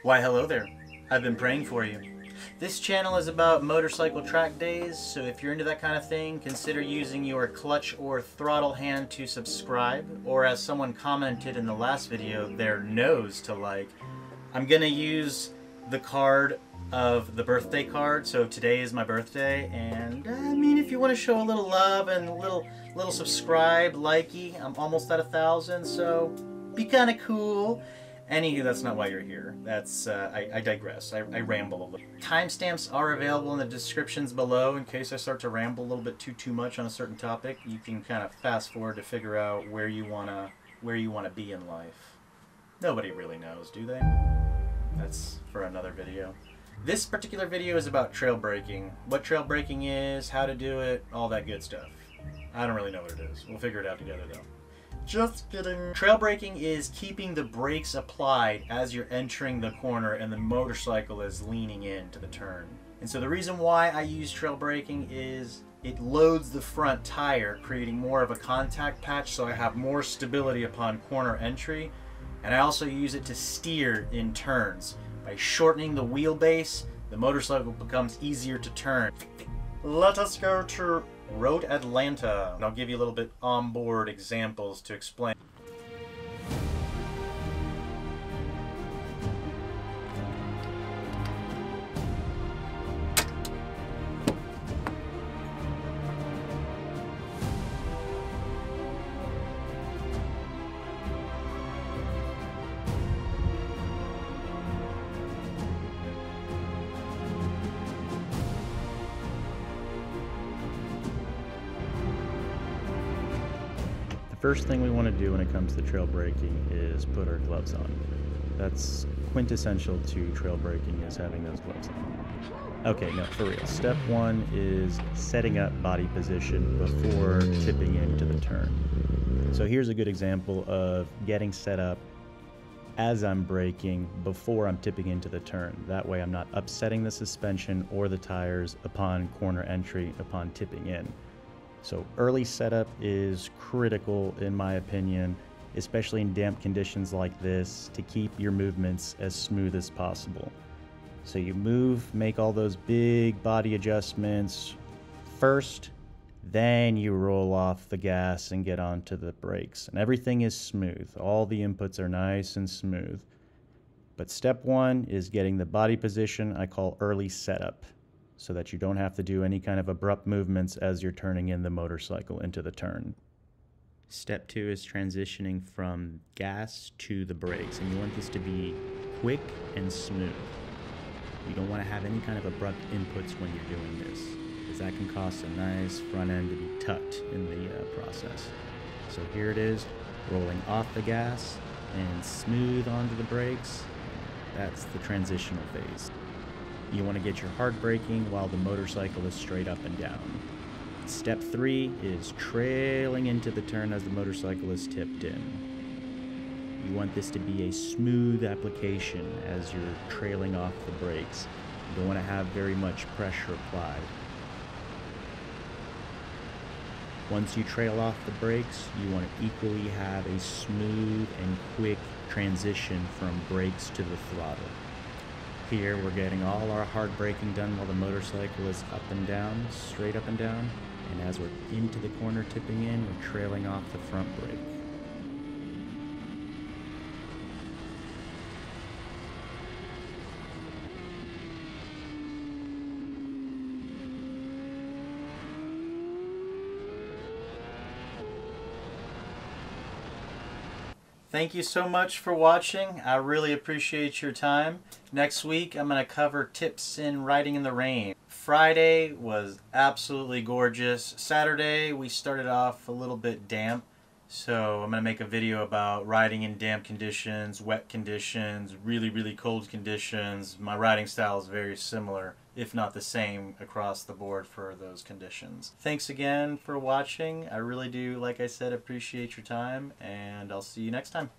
Why hello there, I've been praying for you. This channel is about motorcycle track days, so if you're into that kind of thing, consider using your clutch or throttle hand to subscribe, or as someone commented in the last video, their nose to like. I'm gonna use the card of the birthday card, so today is my birthday, and I mean, if you want to show a little love and a little subscribe, likey, I'm almost at 1,000, so be kind of cool. Anywho, that's not why you're here. That's, I digress. I ramble a little. Timestamps are available in the descriptions below in case I start to ramble a little bit too much on a certain topic. You can kind of fast forward to figure out where you wanna be in life. Nobody really knows, do they? That's for another video. This particular video is about trail braking. What trail braking is, how to do it, all that good stuff. I don't really know what it is. We'll figure it out together though. Just kidding. Trail braking is keeping the brakes applied as you're entering the corner and the motorcycle is leaning into the turn. And so the reason why I use trail braking is it loads the front tire, creating more of a contact patch so I have more stability upon corner entry. And I also use it to steer in turns. By shortening the wheelbase, the motorcycle becomes easier to turn. Let us go to Road Atlanta. And I'll give you a little bit onboard examples to explain. First thing we want to do when it comes to trail braking is put our gloves on. That's quintessential to trail braking, is having those gloves on. Okay, no, for real. Step one is setting up body position before tipping into the turn. So here's a good example of getting set up as I'm braking before I'm tipping into the turn. That way I'm not upsetting the suspension or the tires upon corner entry, upon tipping in. So early setup is critical in my opinion, especially in damp conditions like this, to keep your movements as smooth as possible. So you move, make all those big body adjustments first, then you roll off the gas and get onto the brakes. And everything is smooth. All the inputs are nice and smooth. But step one is getting the body position I call early setup, so that you don't have to do any kind of abrupt movements as you're turning in the motorcycle into the turn. Step two is transitioning from gas to the brakes, and you want this to be quick and smooth. You don't want to have any kind of abrupt inputs when you're doing this, because that can cause a nice front end to be tucked in the process. So here it is, rolling off the gas and smooth onto the brakes. That's the transitional phase. You want to get your hard braking while the motorcycle is straight up and down. Step three is trailing into the turn as the motorcycle is tipped in. You want this to be a smooth application as you're trailing off the brakes. You don't want to have very much pressure applied. Once you trail off the brakes, you want to equally have a smooth and quick transition from brakes to the throttle. Here we're getting all our hard braking done while the motorcycle is up and down, straight up and down, and as we're into the corner tipping in, we're trailing off the front brake. Thank you so much for watching. I really appreciate your time. Next week, I'm going to cover tips in riding in the rain. Friday was absolutely gorgeous. Saturday, we started off a little bit damp. So I'm going to make a video about riding in damp conditions, wet conditions, really cold conditions. My riding style is very similar, if not the same, across the board for those conditions. Thanks again for watching. I really do, like I said, appreciate your time, and I'll see you next time.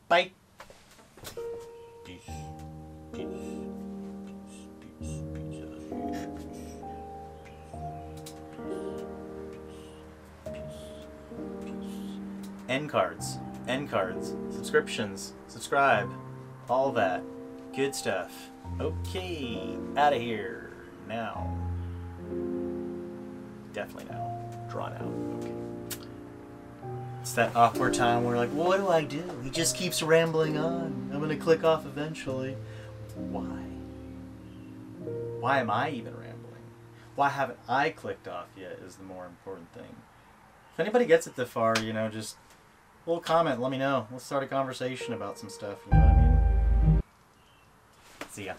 Bye! Peace. Peace. End cards, subscriptions, subscribe, all that. Good stuff. Okay, out of here. Now. Definitely now. Drawn out. Okay. It's that awkward time where we're like, well, what do I do? He just keeps rambling on. I'm gonna click off eventually. Why? Why am I even rambling? Why haven't I clicked off yet is the more important thing. If anybody gets it that far, you know, just a little comment, let me know. Let's start a conversation about some stuff, you know what I mean? See ya.